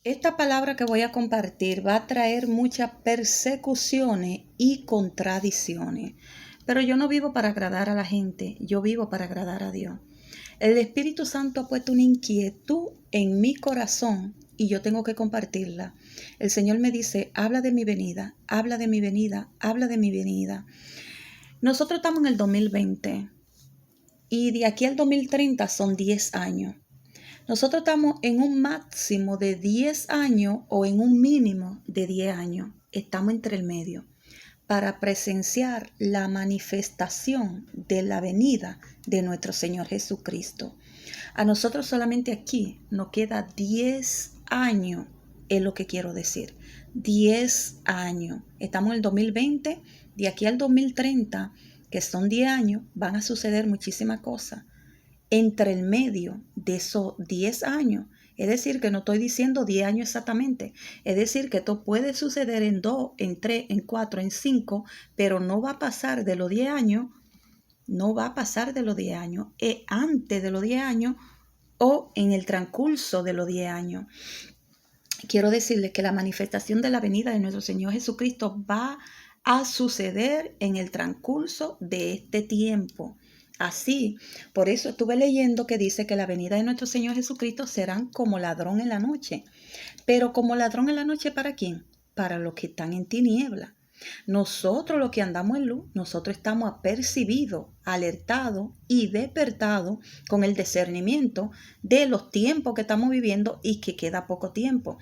Esta palabra que voy a compartir va a traer muchas persecuciones y contradicciones. Pero yo no vivo para agradar a la gente, yo vivo para agradar a Dios. El Espíritu Santo ha puesto una inquietud en mi corazón y yo tengo que compartirla. El Señor me dice, habla de mi venida, habla de mi venida, habla de mi venida. Nosotros estamos en el 2020 y de aquí al 2030 son 10 años. Nosotros estamos en un máximo de 10 años o en un mínimo de 10 años. Estamos entre el medio para presenciar la manifestación de la venida de nuestro Señor Jesucristo. A nosotros solamente aquí nos queda 10 años, es lo que quiero decir. 10 años. Estamos en el 2020, de aquí al 2030, que son 10 años, van a suceder muchísimas cosas entre el medio de esos 10 años. Es decir, que no estoy diciendo 10 años exactamente. Es decir, que esto puede suceder en 2, en 3, en 4, en 5, pero no va a pasar de los 10 años. No va a pasar de los 10 años. Es antes de los 10 años o en el transcurso de los 10 años. Quiero decirles que la manifestación de la venida de nuestro Señor Jesucristo va a suceder en el transcurso de este tiempo. Así, por eso estuve leyendo que dice que la venida de nuestro Señor Jesucristo serán como ladrón en la noche. Pero como ladrón en la noche, ¿para quién? Para los que están en tiniebla. Nosotros los que andamos en luz, nosotros estamos apercibidos, alertados y despertados con el discernimiento de los tiempos que estamos viviendo y que queda poco tiempo.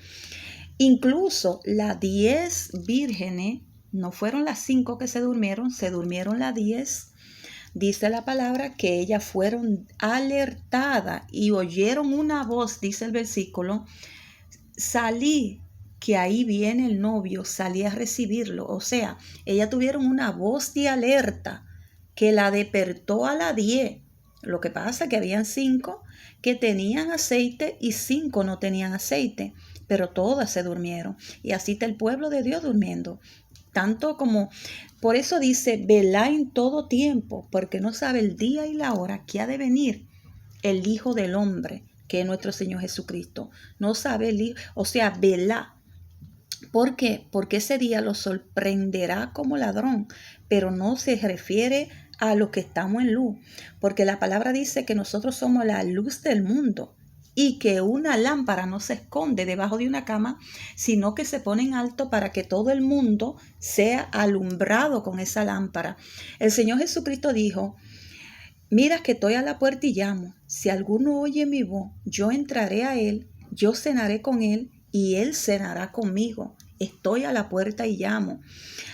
Incluso las 10 vírgenes, no fueron las 5 que se durmieron las 10. Dice la palabra que ellas fueron alertadas y oyeron una voz, dice el versículo, salí, que ahí viene el novio, salí a recibirlo. O sea, ellas tuvieron una voz de alerta que la despertó a las 10. Lo que pasa es que habían 5 que tenían aceite y 5 no tenían aceite, pero todas se durmieron. Y así está el pueblo de Dios durmiendo. Tanto como, por eso dice, velá en todo tiempo, porque no sabe el día y la hora que ha de venir el Hijo del Hombre, que es nuestro Señor Jesucristo. No sabe el Hijo, o sea, velá. ¿Por qué? Porque ese día lo sorprenderá como ladrón, pero no se refiere a los que estamos en luz, porque la palabra dice que nosotros somos la luz del mundo y que una lámpara no se esconde debajo de una cama, sino que se pone en alto para que todo el mundo sea alumbrado con esa lámpara. El Señor Jesucristo dijo, mira que estoy a la puerta y llamo. Si alguno oye mi voz, yo entraré a él, yo cenaré con él y él cenará conmigo. Estoy a la puerta y llamo.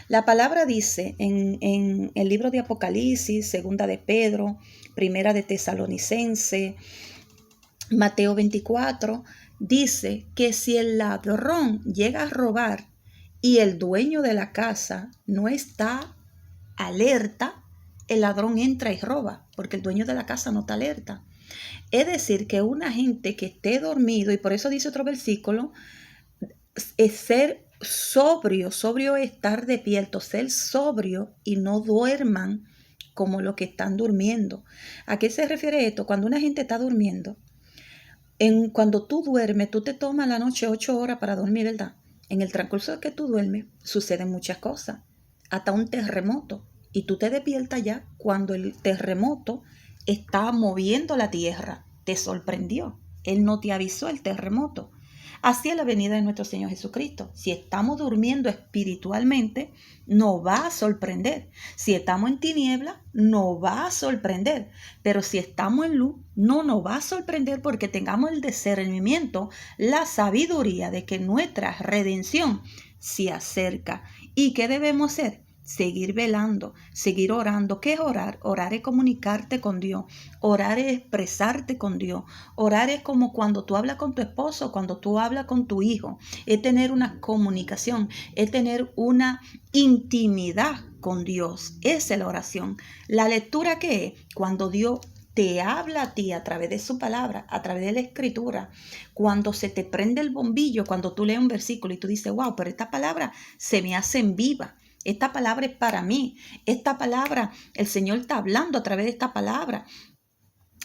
La palabra dice en el libro de Apocalipsis, segunda de Pedro, primera de Tesalonicense, Mateo 24, dice que si el ladrón llega a robar y el dueño de la casa no está alerta, el ladrón entra y roba, porque el dueño de la casa no está alerta. Es decir, que una gente que esté dormido, y por eso dice otro versículo, es ser sobrio, sobrio es estar despierto, ser sobrio y no duerman como los que están durmiendo. ¿A qué se refiere esto? Cuando una gente está durmiendo, cuando tú duermes, tú te tomas la noche 8 horas para dormir, ¿verdad? En el transcurso de que tú duermes, suceden muchas cosas, hasta un terremoto. Y tú te despiertas ya cuando el terremoto está moviendo la tierra. Te sorprendió. Él no te avisó el terremoto. Así es la venida de nuestro Señor Jesucristo. Si estamos durmiendo espiritualmente, nos va a sorprender. Si estamos en tiniebla, nos va a sorprender. Pero si estamos en luz, no nos va a sorprender porque tengamos el discernimiento, la sabiduría de que nuestra redención se acerca. ¿Y qué debemos hacer? Seguir velando, seguir orando. ¿Qué es orar? Orar es comunicarte con Dios. Orar es expresarte con Dios. Orar es como cuando tú hablas con tu esposo, cuando tú hablas con tu hijo. Es tener una comunicación, es tener una intimidad con Dios. Esa es la oración. La lectura, ¿qué es? Cuando Dios te habla a ti a través de su palabra, a través de la escritura, cuando se te prende el bombillo, cuando tú lees un versículo y tú dices, wow, pero esta palabra se me hace viva. Esta palabra es para mí. Esta palabra, el Señor está hablando a través de esta palabra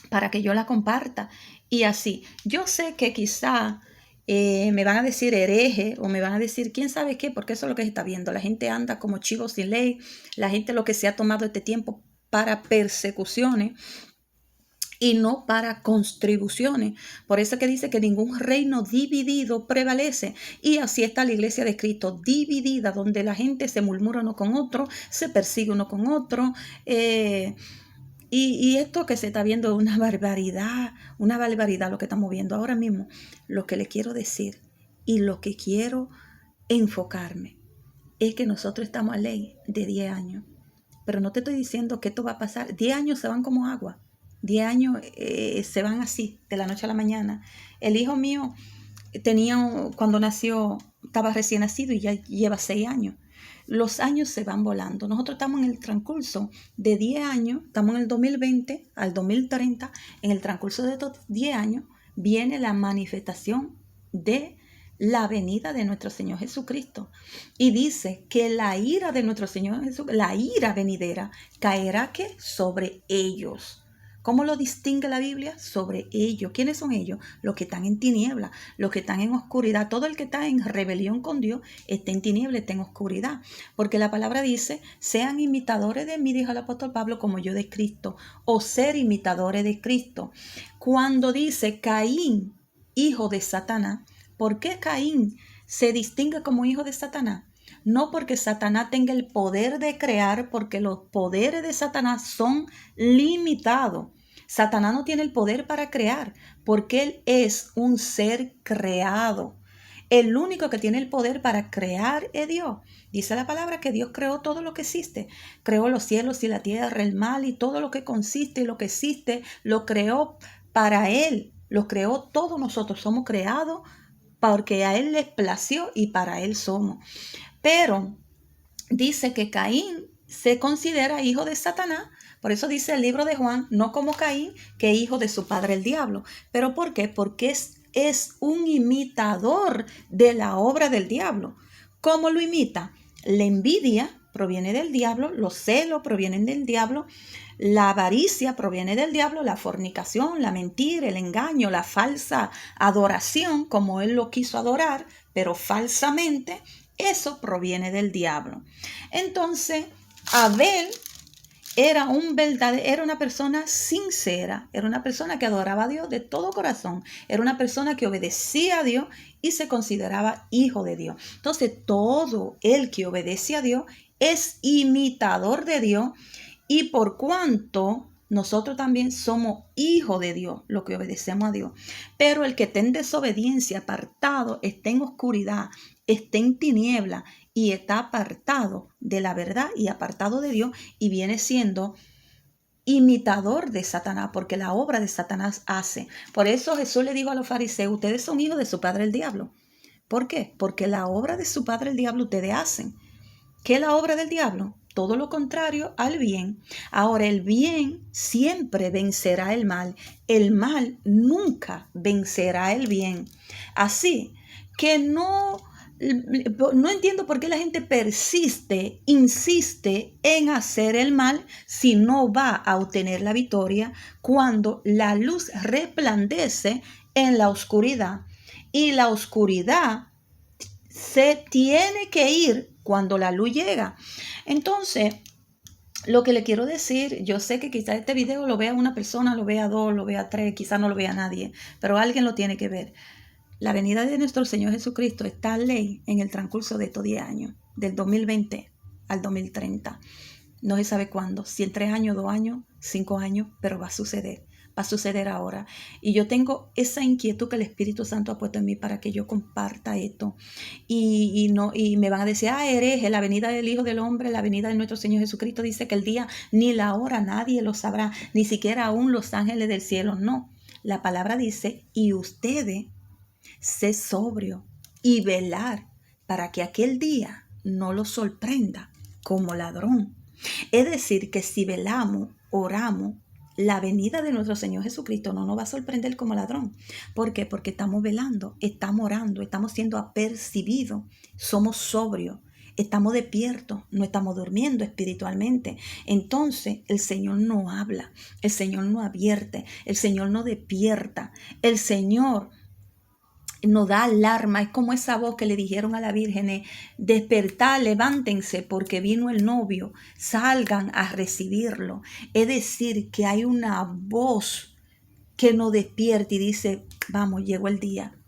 para que yo la comparta. Y así, yo sé que quizá me van a decir hereje o me van a decir quién sabe qué, porque eso es lo que se está viendo. La gente anda como chivos sin ley, la gente lo que se ha tomado este tiempo para persecuciones y no para contribuciones. Por eso que dice que ningún reino dividido prevalece. Y así está la iglesia de Cristo, dividida, donde la gente se murmura uno con otro, se persigue uno con otro. Y esto que se está viendo es una barbaridad lo que estamos viendo ahora mismo. Lo que le quiero decir y lo que quiero enfocarme es que nosotros estamos a ley de 10 años. Pero no te estoy diciendo que esto va a pasar. 10 años se van como agua. 10 años se van así, de la noche a la mañana. El hijo mío cuando nació, estaba recién nacido y ya lleva 6 años. Los años se van volando. Nosotros estamos en el transcurso de 10 años, estamos en el 2020 al 2030. En el transcurso de estos 10 años viene la manifestación de la venida de nuestro Señor Jesucristo. Y dice que la ira de nuestro Señor Jesucristo, la ira venidera, caerá ¿qué? Sobre ellos. ¿Cómo lo distingue la Biblia? Sobre ellos. ¿Quiénes son ellos? Los que están en tiniebla, los que están en oscuridad. Todo el que está en rebelión con Dios está en tiniebla, está en oscuridad. Porque la palabra dice, sean imitadores de mí, dijo el apóstol Pablo, como yo de Cristo. O ser imitadores de Cristo. Cuando dice Caín, hijo de Satanás, ¿por qué Caín se distingue como hijo de Satanás? No porque Satanás tenga el poder de crear, porque los poderes de Satanás son limitados. Satanás no tiene el poder para crear, porque él es un ser creado. El único que tiene el poder para crear es Dios. Dice la palabra que Dios creó todo lo que existe. Creó los cielos y la tierra, el mar y todo lo que consiste y lo que existe, lo creó para él. Lo creó todos nosotros. Somos creados porque a él les plació y para él somos. Pero dice que Caín se considera hijo de Satanás. Por eso dice el libro de Juan, no como Caín, que es hijo de su padre el diablo. ¿Pero por qué? Porque es un imitador de la obra del diablo. ¿Cómo lo imita? La envidia proviene del diablo, los celos provienen del diablo, la avaricia proviene del diablo, la fornicación, la mentira, el engaño, la falsa adoración, como él lo quiso adorar, pero falsamente, eso proviene del diablo. Entonces, Abel era una persona sincera, era una persona que adoraba a Dios de todo corazón, era una persona que obedecía a Dios y se consideraba hijo de Dios. Entonces, todo el que obedece a Dios es imitador de Dios, y por cuanto nosotros también somos hijos de Dios, lo que obedecemos a Dios. Pero el que está en desobediencia, apartado, está en oscuridad, está en tiniebla y está apartado de la verdad y apartado de Dios, y viene siendo imitador de Satanás, porque la obra de Satanás hace. Por eso Jesús le dijo a los fariseos, ustedes son hijos de su padre el diablo. ¿Por qué? Porque la obra de su padre el diablo ustedes hacen. ¿Qué es la obra del diablo? Todo lo contrario al bien. Ahora, el bien siempre vencerá el mal. El mal nunca vencerá el bien. Así que no entiendo por qué la gente insiste en hacer el mal si no va a obtener la victoria cuando la luz resplandece en la oscuridad. Y la oscuridad se tiene que ir cuando la luz llega. Entonces, lo que le quiero decir, yo sé que quizás este video lo vea una persona, lo vea dos, lo vea tres, quizás no lo vea nadie, pero alguien lo tiene que ver. La venida de nuestro Señor Jesucristo está a ley en el transcurso de estos 10 años, del 2020 al 2030. No se sabe cuándo, si en 3 años, 2 años, 5 años, pero va a suceder. Va a suceder ahora. Y yo tengo esa inquietud que el Espíritu Santo ha puesto en mí para que yo comparta esto. Y me van a decir, hereje, la venida del Hijo del Hombre, la venida de nuestro Señor Jesucristo dice que el día ni la hora nadie lo sabrá, ni siquiera aún los ángeles del cielo. No, la palabra dice, y ustedes sé sobrio y velar para que aquel día no lo sorprenda como ladrón. Es decir, que si velamos, oramos, la venida de nuestro Señor Jesucristo no nos va a sorprender como ladrón. ¿Por qué? Porque estamos velando, estamos orando, estamos siendo apercibidos, somos sobrios, estamos despiertos, no estamos durmiendo espiritualmente. Entonces el Señor no habla, el Señor no advierte, el Señor no despierta, el Señor nos da alarma. Es como esa voz que le dijeron a la Virgen: despertad, levántense porque vino el novio, salgan a recibirlo. Es decir, que hay una voz que nos despierta y dice: vamos, llegó el día.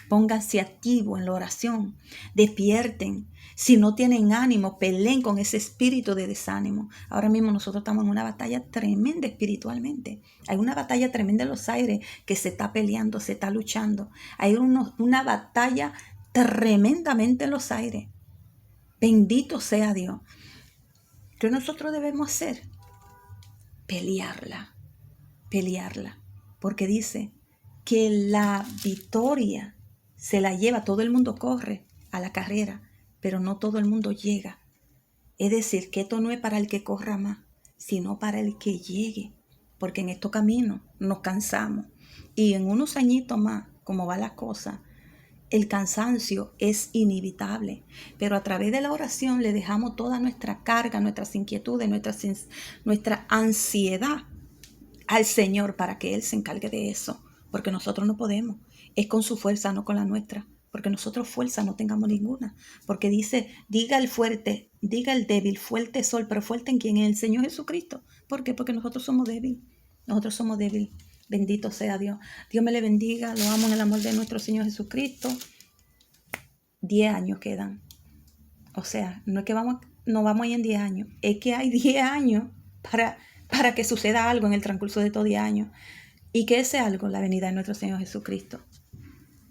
Pónganse activos en la oración, despierten. Si no tienen ánimo, peleen con ese espíritu de desánimo. Ahora mismo nosotros estamos en una batalla tremenda espiritualmente. Hay una batalla tremenda en los aires que se está peleando, se está luchando. Hay una batalla tremendamente en los aires. Bendito sea Dios. ¿Qué nosotros debemos hacer? Pelearla. Porque dice que la victoria se la lleva, todo el mundo corre a la carrera, pero no todo el mundo llega. Es decir, que esto no es para el que corra más, sino para el que llegue, porque en estos caminos nos cansamos y en unos añitos más, como va la cosa, el cansancio es inevitable, pero a través de la oración le dejamos toda nuestra carga, nuestras inquietudes, nuestra ansiedad al Señor para que Él se encargue de eso, porque nosotros no podemos. Es con su fuerza, no con la nuestra, porque nosotros fuerza no tengamos ninguna. Porque dice: diga el fuerte, diga el débil, fuerte soy, pero fuerte en quién, en el Señor Jesucristo. ¿Por qué? Porque nosotros somos débiles. Nosotros somos débiles. Bendito sea Dios. Dios me le bendiga. Lo amo en el amor de nuestro Señor Jesucristo. 10 años quedan. O sea, no es que no vamos a ir en 10 años. Es que hay 10 años para que suceda algo en el transcurso de estos 10 años. ¿Y que ese algo? La venida de nuestro Señor Jesucristo.